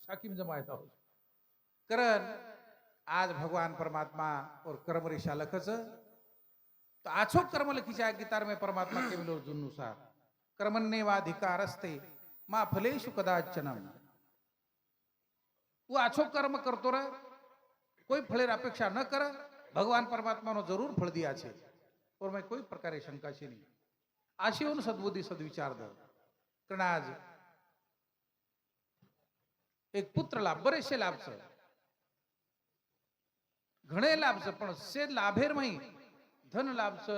साकिम जमायता हो करण आज भगवान परमात्मा और कर्म ऋषा लखच तो आछो कर्म लखीच्या गीतार में परमात्मा के मिलो जुनुसार कर्मण्येवाधिकारस्ते मा फलेषु कदाचनम वो आछो कर्म करतो रे कोई फलेर अपेक्षा न कर भगवान परमात्मा नो जरूर फल दिया छे और मैं कोई प्रकारे शंका छे नहीं आशीवन सद्बुद्धी सद्विचार द कारण आज एक पुत्र लाभ बरेचसे लाभ છે ઘણે લાભ છે પણ સે લાભેર માં ધન લાભ છે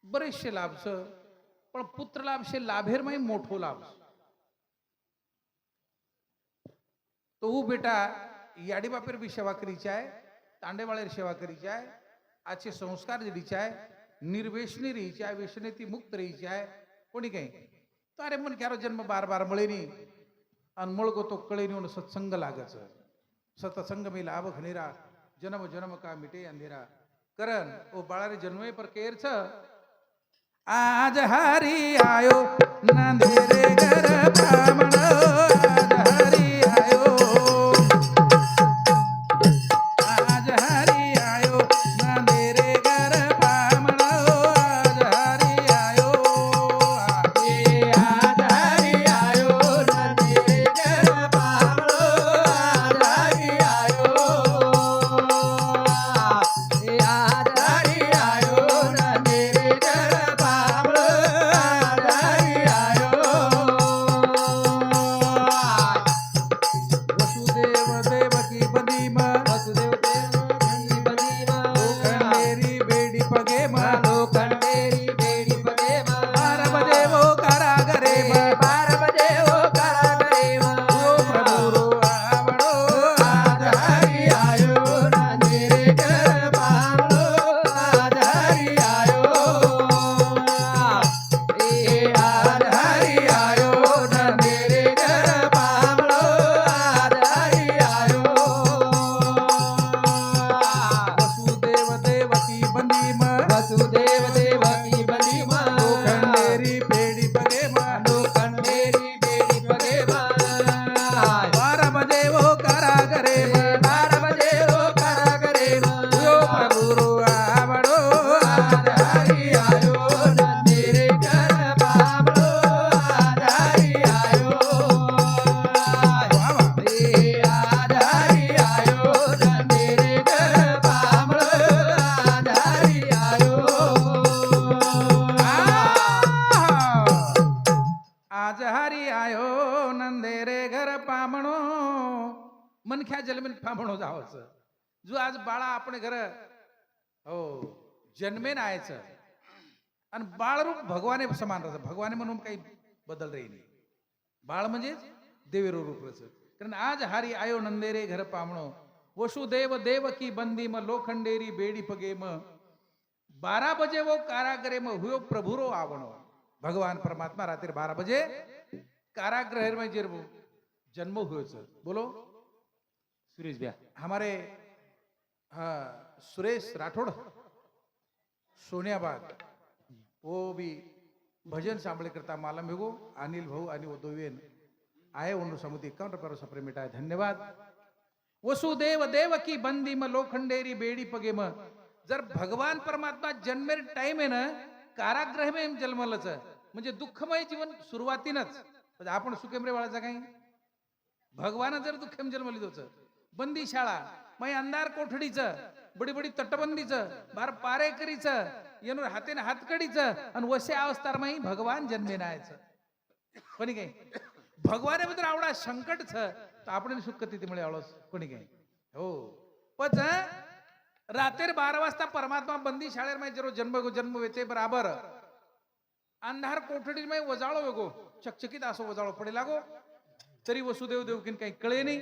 બરેચસે લાભ છે પણ પુત્ર લાભ છે લાભેર માં મોટો લાભ છે तो वो बेटा याडी बापेर भी सेवा करीची आहे तांडेवाळेर सेवा करीची आहे आजचे संस्कार दिलीचे आहे निर्वेशनी रहीची आहे व्यसनेती मुक्त रहीची आहे कोणी काही तारे मन क्यारो जन्म बार बार मळे नी अन मळगो तो कळे नी सत्संग लागच सत्संग में लाभ खनेरा जन्म जन्म का मिटे अंधेरा करण ओ बाळारे जन्मे पर केर छ आज हरी आयो नंदेरे घर ब्राह्मण आज हरी आयो आज हरी आयो नंदेरे घर ब्राह्मण आज हरी आयो आज हरी आयो नंदेरे घर ब्राह्मण आज हरी आयो आज हरी आयो नंदेरे घर ब्राह्मण आज हरी आयो वसुदेव देवकी बंदीम वसुदेव देवकी बंदीम लोखंडेरी बेडी पगे लोखंडेरी बेडी पगे 12 बजे वो कारागरे 12 बजे वो कारागरे प्रभु रो आवडो आज हरी आयो नंदेरे घर ब्राह्मण आज हरी आयो आज हरी आयो नंदेरे घर ब्राह्मण आज हरी आयो वसुदेव देवकी बंदीम वसुदेव देवकी बंदीम लोखंडेरी बेडी पगे लोखंडेरी बेडी पगे 12 बजे वो कारागरे 12 बजे वो कारागरे प्रभु रो आवडो आज हरी आयो नंदेरे घर ब्राह्मण आज हरी आयो आज हरी आयो नंदेरे घर ब्राह्मण आज हरी आयो आज हरी आयो नंदेरे घर पामणो मनख्या जन्मेन पामणो जावच जो आज बाळा आपण घर हो जन्मेन आयचं आणि बाळरूप भगवाने समान राहतं भगवाने म्हणून काही बदल राही नाही बाळ म्हणजे देवेरो रूप रच कारण आज हरी आयो नंदेरे घर पामणो वसुदेव देवकी बंदीम लोखंडेरी बेडी पगेम 12 बजे वो कारागरे में हुयो प्रभुरो आवणो भगवान परमात्मा रात्रि 12 बजे कारागृह में जेर जन्म हुए सर बोलो सुरेश भैया हमारे हाँ सुरेश राठौड़ सोनियाबाग वो भी भजन सांभळे करता मालम हेगो अनिल भाऊ आणि वो दोवेन आहे उन्नो समुदी 51 रुपये सप्रेमेट आहे धन्यवाद वसुदेव देवकी बंदी म लोखंडेरी बेडी पगे म जर भगवान परमात्मा जन्मेर टाइम आहे ना कारागृह में जन्मलच म्हणजे दुःखमय जीवन सुरुवातीनच आपण सुखेमरे वाळाचा काही भगवान जर दुःखेम जन्म लिदोच बंदी शाळा मग अंधार कोठडीचं बडी बडी तटबंदीचं बार पारेकरीचं येणूर हातेने हातकडीचं आणि वसे अवस्थार माही भगवान जन्मे नायचं कोणी काही भगवाने मित्र आवडा संकट छ तर आपण सुख तिथे मिळे आवडस कोणी काही हो पच रात्री 12 वाजता परमात्मा बंदी शाळेर में जरो जन्म वेचे बराबर अंधार कोठडी में वजाळो वेगो चकचकीत असो वजाळो पडे लागो तरी वसुदेव देवकीन काही कळे नाही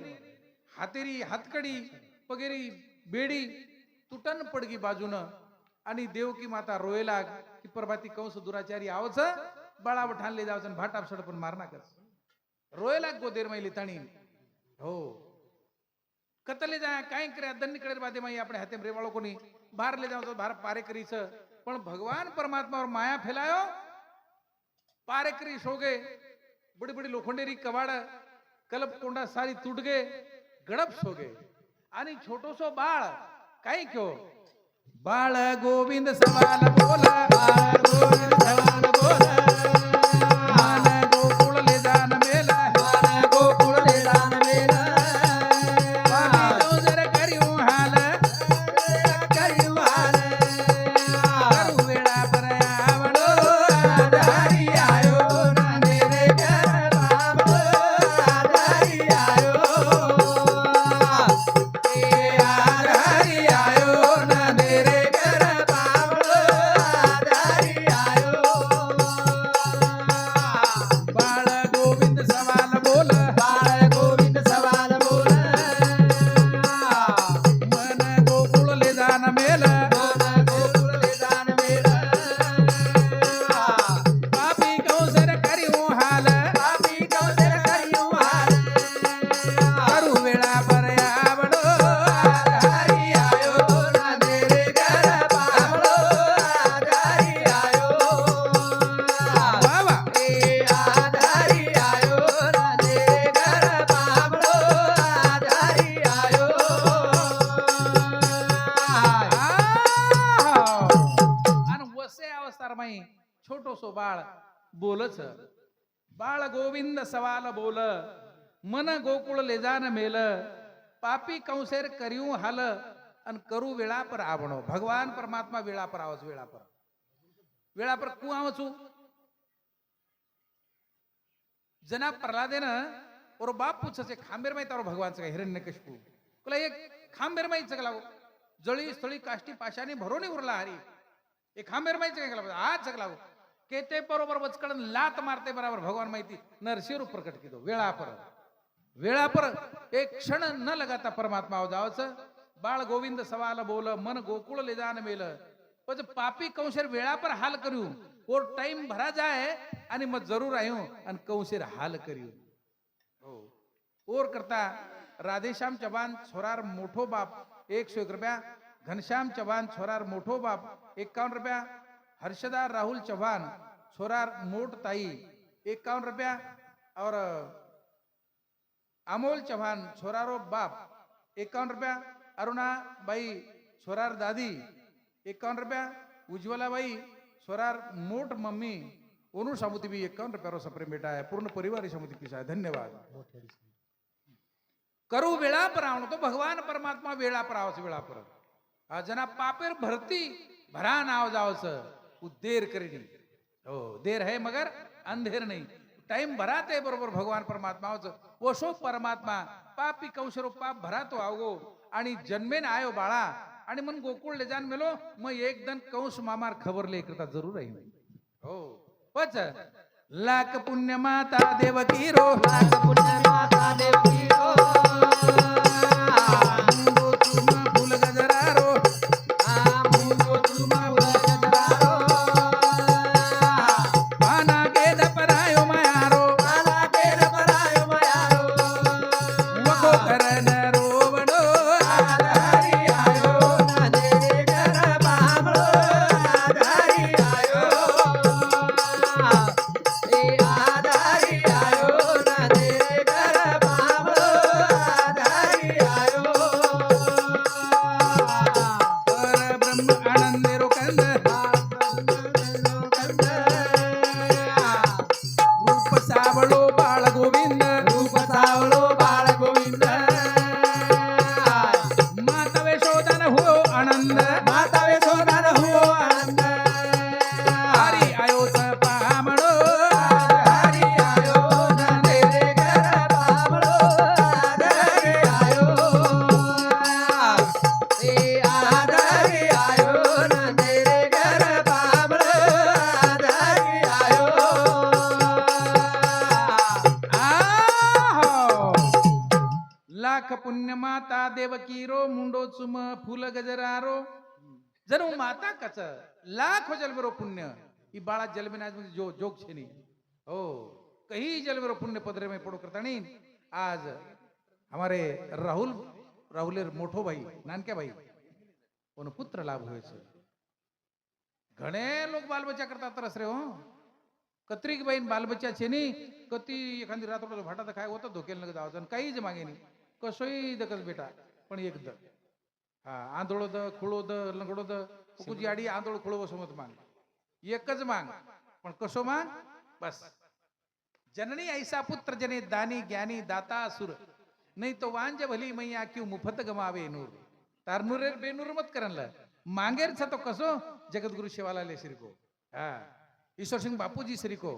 हातेरी हातकडी पगेरी बेडी तुटन पडगी बाजून आणि देवकी माता रोये लाग की परभाती कंस दुराचारी आवच बाळा ठाणले जावचं भाट आपसड पण मारना कर रोये लाग गोदेर मैली तणी हो कतले जाय काय करे दंड कडे बादे माई આપણે હાથે રેવાળો કોની બહાર લે જાવ તો બહાર પારે કરી છે પણ ભગવાન પરમાત્મા और माया फैलायो पारे करी सोगे बड़ी बड़ी लोखंडेरी कवाड़ कलप कोंडा सारी तुट गे गडप सो गे आणि छोटोसो बाळ काय क्यो बाळ गोविंद सवाल बोला बाळ गोविंद सवाल बोला मान गोकुळ ले जान मेला मान गोकुळ ले जान मेला स्वामी जर करियो हाल करियो हाल करू वेळा पर आवडो आधारी आयो ना मेरे घर बाबलो आधारी आयो ए आधारी आयो ना मेरे घर बाबलो आधारी आयो बाळ गोविंद सवाल बोल बाळ गोविंद सवाल बोल मन गोकुळ ले जान मेला मन गोकुळ ले जान मेला पापी कौसर करियो हाल पापी कौशल करियो हाल करू वेळा पर आवडो आधारी आयो ना मेरे घर बाबलो आधारी आयो बाबा ए आधारी आयो ना मेरे घर बाबलो आधारी आयो आणि वसे अवतार माई छोटोसो बाळ बोलच बाळ गोविंद सवाल बोल मन गोकुळ ले जान मेल पापी कंसेर करियो हाल अन करू वेळा पर आवणो भगवान परमात्मा वेळा पर आवच वेळा पर कु आवचू जना प्रल्हादेन और बाप पूछसे खांबेर माई तारो भगवान से हिरण्यकशिपू तुला एक खांबेर माई चगलाव जळी स्थळी काष्टी पाशाने भरोने उरला हरी एक खांबेर माई चगलाव आज चगलाव केते बरोबर वचकडन लात मारते बराबर भगवान माहिती नरसिंह प्रकट किदो वेळा पर एक क्षण न लगाता परमात्मा हो जावच बाळ गोविंद सवाल बोल मन गोकुळ ले जान मेल पण पापी कंशेर वेळा पर हाल करू और टाइम भरा जाए आणि मग जरूर आयो आणि कंशेर हाल करू हो और करता राधेश्याम चव्हाण छोरार मोठो बाप 101 रुपया घनश्याम चव्हाण छोरार मोठो बाप 51 रुपया हर्षदार राहुल चव्हाण छोरार मोठ ताई 51 रुपया और अमोल चव्हाण छोरारो बाप 51 रुपया अरुणा बाई छोरार दादी 51 रुपया उज्ज्वला बाई छोरार मोठ मम्मी ओनू सामुती भी 51 रुपया सप्रेम बेटा है पूर्ण परिवार सामुती पिसा है धन्यवाद करू वेळा पर आवणो तो भगवान परमात्मा वेळा पर आवस वेळा पर आ जना पापेर भरती भरा नाव जावस उ देर करेनी हो देर है मगर अंधेर नहीं टाइम भराते बरोबर भगवान परमात्मा वसो परमात्मा पापी कौशरो पाप भरातो आवगो आणि जन्मेन आयो बाळा आणि मन गोकुळ ले जान मेलो मग एक दन कंस मामार खबर ले करता जरूर आहे हो पच लाख पुण्य माता देवकी रो लाख पुण्य माता देवकी रो मुंडो तुम फुल गजरा रो मुंडो तुम गजरारो पाना के दपरायो मायारो आला तेर परायो मायारो वको करन रोवडो आधारी आयो ना तेरे घर बाबलो आधारी आयो ए आधारी आयो ना तेरे घर बाबलो आधारी आयो पर ब्रह्म आनंदे रो कंद रूप सावळो बाळ गोविंद रूप सावलो बाळ गोविंद माता वेशोदन हो आनंद माता वेशोदान हो आनंद हरी आयोच पामणो आधारी आयो ना तेरे घर बाबलो आधारी आयो ए आधारी आयो ना तेरे घर बाबलो आधारी आयो आहो लाख पुण्य माता देवकी रो मुंडो चुम फुल गजरारो जणू माता कच लाख जन्मरो पुण्य ही बाळा जन्मनाज म्हणजे जो जोग छेनी हो कहीं जन्मरो पुण्य पदरे में पड़ो करता नहीं आज हमारे राहुलेर मोठो भाई नानक्या भाई कोण पुत्र लाभ हुए घणे लोग बाल बच्चा करता तरस रे हो कत्रिक बाईन बालबच्चा छेनी कती एखादी रात्र भाटा तर काय होतं धोकेल नका जावं आणि काहीच मागे नाही कसोही दकच बेटा पण एक द हा आंधळो द खुळो द लंगडो द कुकुची आडी आंधळो खुळो बसमत मांग एकच मांग पण कसो मांग बस जननी ऐसा पुत्र जने दानी ज्ञानी दाता असुर नहीं तो वांज भली मैया क्यों मुफत गमावे नूर तार नूरेर बेनूर मत करनला मांगेर छ तो कसो जगतगुरु शिवालाले श्री को हा ईश्वर सिंह बापूजी श्री को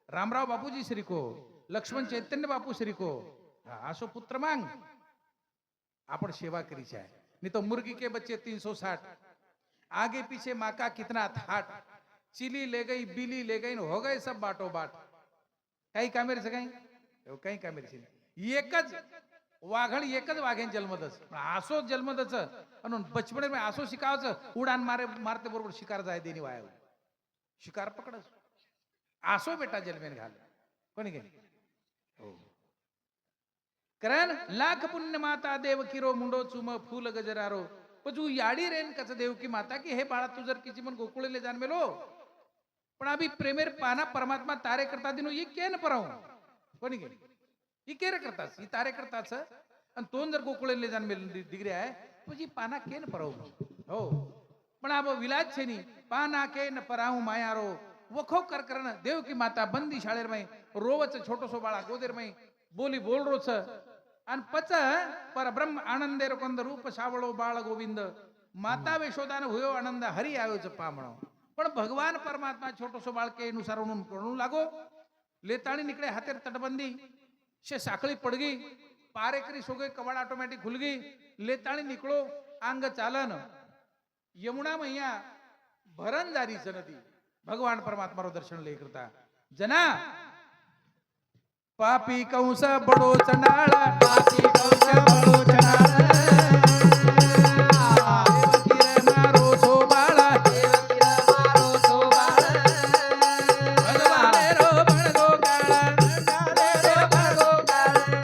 रामराव बापूजी श्री को लक्ष्मण चैतन्य बापू श्री को हा असो पुत्र मांग आपण सेवा करीची आहे नहीं तो मुर्गी के बच्चे 360 आगे पीछे माँ का कितना थाट चिली ले गई बिली ले गई हो गए सब बाटो बाट काही कामेर काही काही कामेर एकच वाघळ एकच वाघेन जन्मदच आसो जन्मदच म्हणून बचपणे में आसो शिकावच उडान मारते बरोबर शिकार जाय देनी वाया शिकार पकडच आसो बेटा जन्मेन घाल कोणी घे हो कारण लाख पुण्य माता देव किरो मुंडो चुम फूल गजरारो पजू याडी रेन कच देव की माता की हे बाळा तू जर किसी मन गोकुळले जान मेलो पण अभी प्रेमेर पाना परमात्मा तारे करता दिनो ये केन पराऊ कोणी घे ही केरे करतास ही तारे करताच आणि तोन जर गोकुळले जान मेल डिग्री आहे तुझी पाना केन पराऊ हो पण अब विलाज छेनी पाना केन पराऊ मायारो वखो कर करन देव की माता बंदी शाळेर मै रोवच छोटोसो बाळा गोदेर मै बोली बोल रोच आणि पच पर ब्रह्म आनंदेर कोंद रूप सावळो बाळ गोविंद माता वेशोदान हुयो आनंद हरी आयोच पामणो पण भगवान परमात्मा छोटोसो बाळ के अनुसार करू लागो लेताणी निकळे हातेर तटबंदी शे साखळी पडगी पारेकरी सोगे कवाड़ ऑटोमेटिक खुल गई लेताणी निकलो अंग चालन यमुना मैया भरन जारी नदी भगवान परमात्मा रो दर्शन ले करता जना पापी कंस बडो चंडाळ पापी कंस बडो चंडाळ देवकीर मारो सो बाळा देवकीर मारो सो बाळ भगवाने रो बळगो काळा भगवाने रो बळगो काळा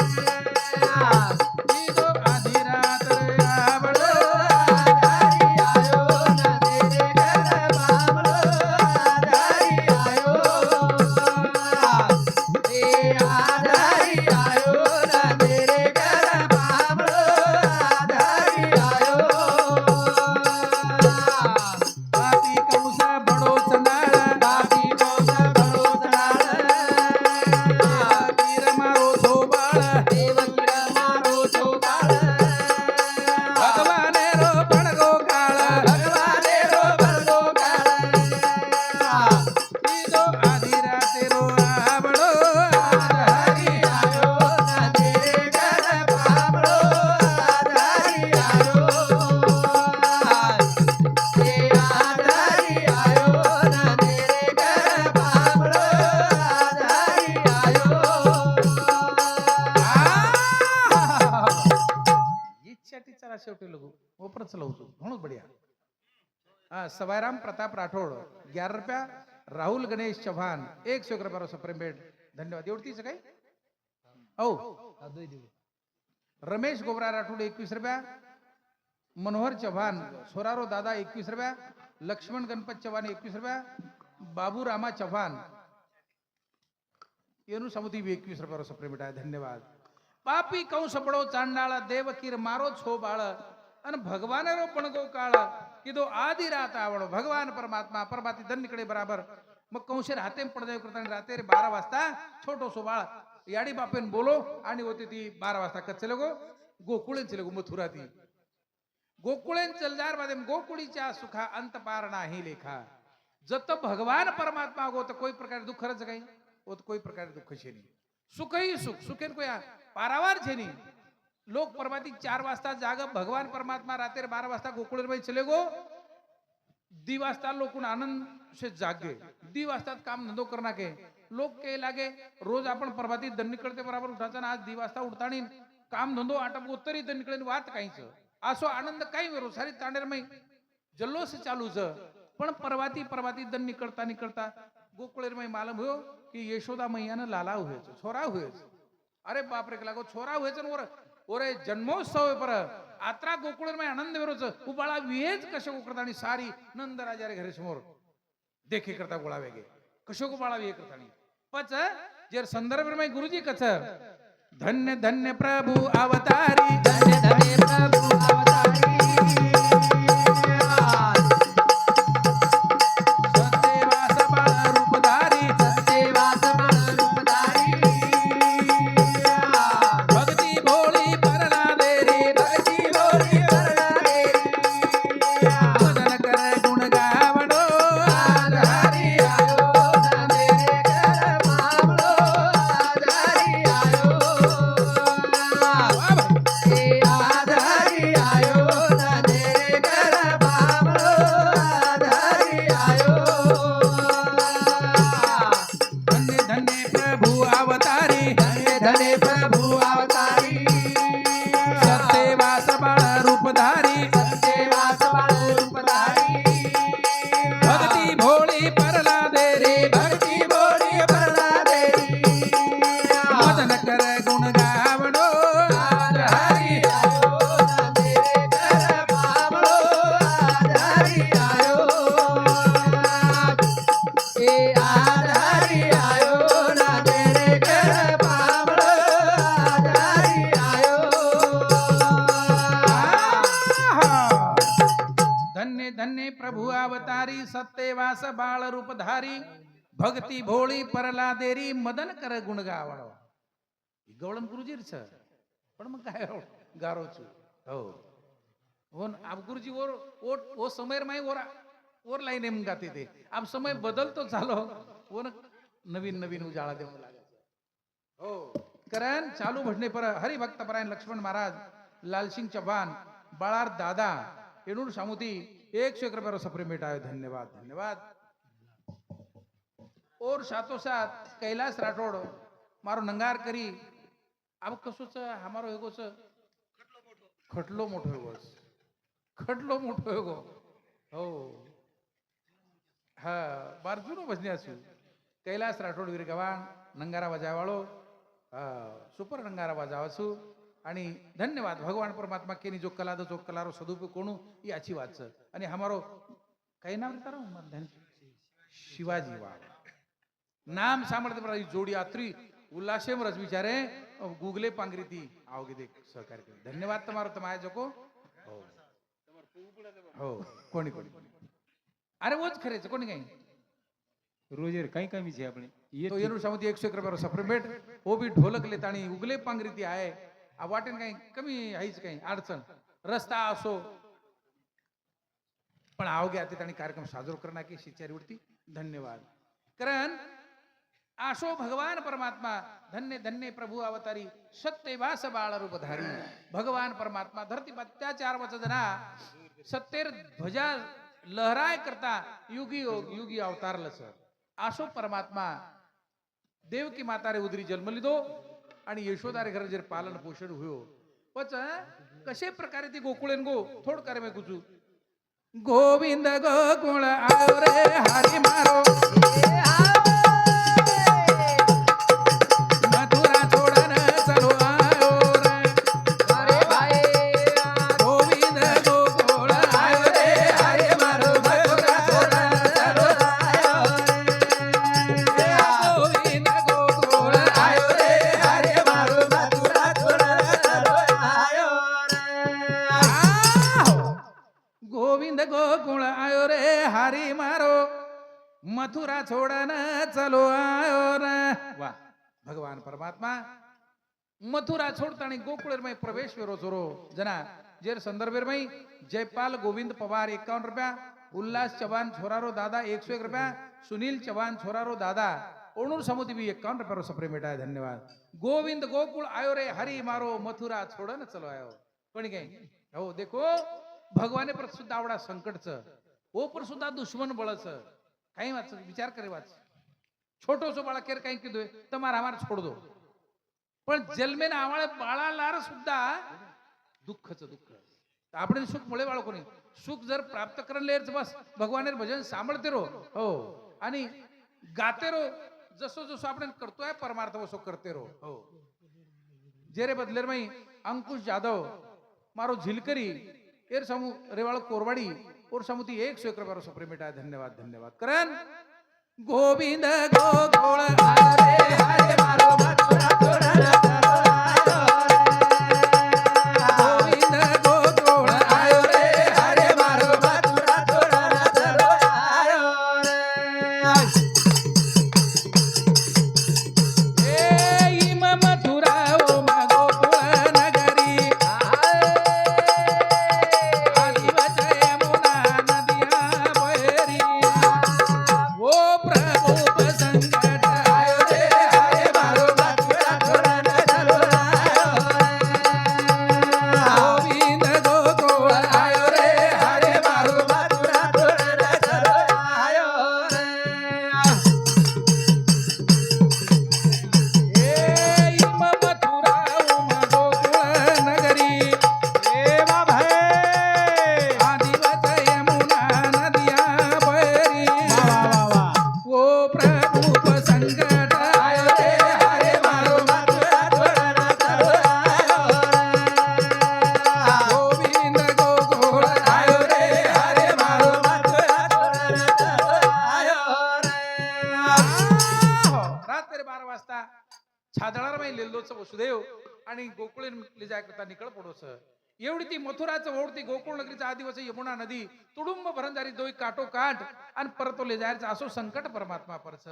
ईदो आधी रात रे आवळो आधारी आयो न तेरे घर बामलो आधारी आयो आधारी आयो ना तेरे घर बामलो आधारी आयो पापी कंस बडो चंडाळ पापी कंस बडो चंडाळ देवकीर मारो सो बाळा देवकीर मारो सो बाळ भगवाने रो बळगो काळा भगवाने रो बळगो काळा ईदो आधी रात रो आवळो आधारी आयो ना तेरे घर बामलो आधारी आयो आधारी आयो ना तेरे घर बामलो आधारी आयो इच्छा टीचर शेवटी लोक ओपरच लावतो म्हणून बढिया हा सवाईराम प्रताप राठोड 11 रुपया राहुल गणेश चव्हाण 100 रुपया सप्रेम भेट धन्यवाद एवढतीच काय औ रमेश गोबरा राठोड 21 रुपया मनोहर चव्हाण सोरारो दादा 21 रुपया लक्ष्मण गणपत चव्हाण 21 रुपया बाबू रामा चव्हाण येनु समुदी 21 रुपया सप्रेम भेट धन्यवाद पापी कंस बडो चांडाळ देवकीर मारो छो बाळ आणि भगवान रो पणगो काळ किदो आधी रात आवडो भगवान परमात्मा परमाती धन्यकडे बराबर मग कंशेर हाते पडदेव करताना रात्री 12 वाजता छोटो सो बाळ याडी बापेन बोलो आणि होती ती 12 वाजता कच्चे गो गोकुळेन चले गो मथुरा ती गोकुळेन चलजार बादे गोकुळीच्या सुखा अंत पार नाही लेखा जत भगवान परमात्मा गो तो कोई प्रकार दुःख रच काही वो तो कोई प्रकार दुःख छेनी सुख ही सुख सुखेन कोया पारावार छेनी लोक परमाती 4 वाजता जाग भगवान परमात्मा रात्री 12 वाजता गोकुळ में चले गो दी वाजता लोक आनंद से जागे दी वाजता काम धंधो करना के लोक के लागे रोज आपण परमाती दन्नी करते बराबर उठाचा आज दी वाजता उठतानी काम धंधो आटप उत्तरी दन्नी कडे वात काहीच असो आनंद काही वेरो सारी तांडेर मै जल्लोष चालू ज पण परवाती दन्नी करता गोकुळेर मै मालूम हो कि यशोदा मैयानं लाला हुए छोरा हुए अरे बाप रे लागो छोरा हुए ओरे जन्मोत्सव पर आत्रा गोकुळ में आनंद वेरोच उबाळा विहेज कशे करता आणि सारी नंद राजा रे घरे समोर देखे करता गोळा वेगे कशो को बाळावी एक रताणी पच जर संदर्भ में गुरुजी कच धन्य धन्य प्रभु अवतारी धन्य धन्य प्रभु अवतारी सत्यवास बाळ रूपधारी सत्यवास बाळ रूपधारी भक्ती भोळी परला देरी भक्ती भोळी परला देरी मदन कर गुण गावडो आधारी आयो ना मेरे घर मामलो आधारी आयो ए आधारी आयो ना मेरे घर मामलो आधारी आयो धन्य धन्य प्रभु अवतारी धन्य धन्य प्रभु अवतारी सत्यवास बाळ रूपधारी सत्यवास बाळ रूपधारी भक्ती भोळी परला देरी भक्ती भोळी परला देरी मदन कर गुण गावडो आधारी आयो ना मेरे घर मामलो आधारी आयो ए आधारी आयो ना मेरे घर मामलो आधारी आयो धन्य धन्य प्रभु अवतारी सत्यवास बाळ रूपधारी भक्ती भोळी परला देरी मदन कर गुण गावडो गवळण गुरुजीच पण मग काय गारोचू हो हो अब गुरुजी और वो समय माई और लाईन एम गाते ते अब समय बदलतो चालो वो नवीन नवीन उजाळा देऊ लागायचा हो कारण चालू भजने पर हरिभक्त परायण लक्ष्मण महाराज लालसिंग चौहान बाळार दादा एणूर सामुती 101 रुपये सफरे मिटाए धन्यवाद धन्यवाद और साथो साथ कैलाश राठौड़ मारो नंगार करी अब कसोच हमारो एगोच खटलो मोठो एगोच खटलो मोठो एगो हो हा बारजूनो भजने असू कैलाश राठोड वीर गवाण नंगारा वाजावाळो सुपर नंगारा वाजावासू आणि धन्यवाद भगवान परमात्मा केनी जो कला दो जो कलारो सदुपयोग कोणू याची वाच आणि हमारो काही नाम तारो शिवाजी वाळ नाम सामर्थ्य पर जोडी यात्री उल्लासेम रस विचारे गुगले पांगरीती आवगे देख सहकार्य करे धन्यवाद तुम्हारो तमाय जको हो हो कोणी कोणी अरे वोच खरेच कोणी काही रोजेर काही कमी छे આપણે तो येनु सामती 101 रुपये सप्रेमेट वो भी ढोलक लेतानी उगले पांगरीती आहे आ वाटेन काही कमी आहेच काही अडचण रस्ता असो पण आवगे आते ताणी कार्यक्रम साजरो करना की शिचारी उठती धन्यवाद कारण आशो भगवान परमात्मा धन्य धन्य प्रभु अवतारी सत्यवास बाळ रूपधारी भगवान परमात्मा धरती पर त्याचार वच जना सत्तेर ध्वजा लहराय करता युगी युगी अवतारल सर आशो परमात्मा देवकी माता रे उदरी जन्म लिदो आणि यशोदा रे घर जर पालन पोषण हुयो पच कशे प्रकारे ती गोकुळेन गो थोड करे में कुचू गोविंद गोकुळ आओ रे हरी मारो मथुरा छोड़न चलो आयो रे अरे भाई गोविंद गोकुळ आयो रे हरे मारो मथुरा छोड़न चलो आयो रे गोविंद गोकुळ आयो रे हरे मारो मथुरा छोड़न चलो आयो रे गोविंद गोकुळ आयो रे हरी मारो मथुरा छोड़न चलो आयो रे वाह भगवान परमात्मा मथुरा छोड़तानी गोकुळ में प्रवेश वेरो जोरो जना जेर संदर्भ में जयपाल गोविंद पवार 51 रुपया उल्लास चौहान छोरारो दादा 101 रुपया सुनील चौहान छोरारो दादा ओणूर समुदी भी 51 रुपया सप्रे मिटाय धन्यवाद गोविंद गोकुळ आयो रे हरी मारो मथुरा छोड़न चलो आयो पण काय हो देखो भगवाने पर सुद्धा आवडा संकटच ओ पर सुद्धा दुश्मन बळच काही वाच विचार करे वाच छोटो सो बाळा केर काही किदोय तमार हमार छोड़ दो पण जन्मेन आवाळे बाळालार सुद्धा दुःखच दुःख आपण सुख मुळे बाळ कोणी सुख जर प्राप्त करलेच बस भगवानेर भजन सांभळते रो हो आणि गाते रो जसो जसो आपण करतोय परमार्थ वसो करते रो हो जेरे बदलेर मई अंकुश जाधव मारो झिलकरी एर समू रेवाळ कोरवाडी और समुती 101 रुपया सप्रे मिटाय धन्यवाद धन्यवाद करण गोविंद गोकुळ आयो रे हरे मारो मथुरा तोरण चलो आयो रे गोविंद गोकुळ आयो रे हरे मारो मथुरा तोरण चलो आयो रे इम मथुरा ओम गोकुळ नगरी आदिवच यमुना नदिया बहरी ओ प्रभु संकट आयो रे हरे मारो मथुरा तोरण चलो आयो गोविंद गोकुळ आयो रे हरे मारो मथुरा तोरण चलो आयो इम मथुरा ओम गोकुळ नगरी आदिवच यमुना नदिया बहरी ओ प्रभु संकट आयो रे हरे मारो मथुरा तोरण चलो आयो गोविंद गोकुळ आयो रे हरे मारो मथुरा तोरण चलो आयो रात्री 12 वाजता छादळार माई लेल्लोच वसुदेव आणि गोकुळ लिजाय करता निकळ पडोस एवढी ती मथुराचं ओढती गोकुळ नगरीचा आदिवासी यमुना नदी तुडुंब भरंदारी दोई काटो काट आणि परतो ले जायचं असो संकट परमात्मा परस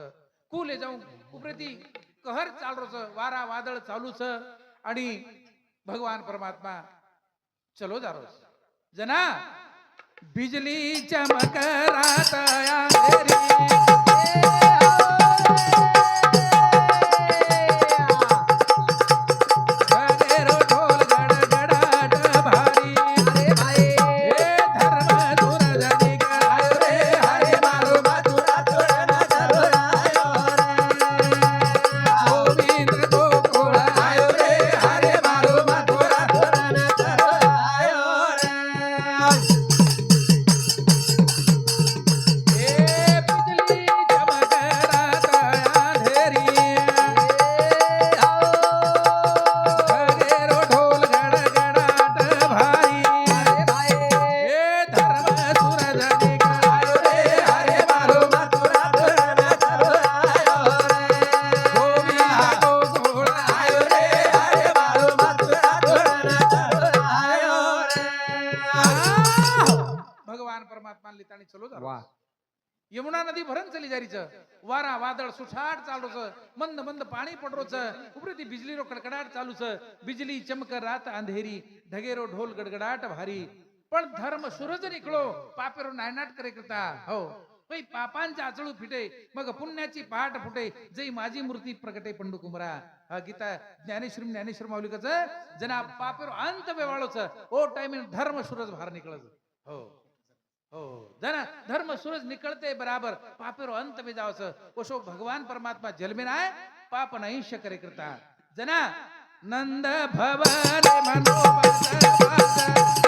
कू ले जाऊ उपरेती कहर चालरोच वारा वादळ चालूच आणि भगवान परमात्मा चलो जारोस जना बिजली चमक रात अंधेरी घरेरो ढोल गडगडाट भारी हे धर्म सूरज निघाला आयो रे हरे मारो मथुरा तोरण चलो आयो गोविंद गोकुळ आयो रे हरे मारो मथुरा तोरण चलो आयो हे बिजली चमक रात अंधेरी घरेरो ढोल गडगडाट भारी हे धर्म सूरज निघाला आयो रे हरे मारो मथुरा तोरण चलो आयो गोविंद गोकुळ आयो रे हरे मारो मथुरा तोरण चलो आयो भगवान परमात्मा लितानी चलो जा यमुना नदी भरण चली जारीच वारा वादळ सुठाट चालूच मंद मंद पाणी पडरोच उपरे ती बिजली रो कडकडाट चालूच बिजली चमक रात अंधेरी ढगेरो ढोल गडगडाट भारी पण धर्म सूरज निकळो पापेरो नायनाट करे करता हो पै पापांच्या आचळू फिटे मग पुण्याची पहाट फुटे जै माझी मूर्ती प्रगटे पंडू कुमरा हा गीता ज्ञानेश्वर माऊलिकच जना पापेरो अंत वेवाळोच ओ टाइम धर्म सूरज भार निकळच हो हो जना धर्म सूरज निकलते बराबर पापेरो अंत में जावस ओशो भगवान परमात्मा जल में आए पाप नहीं करे करता जना नंद भवन मनोबत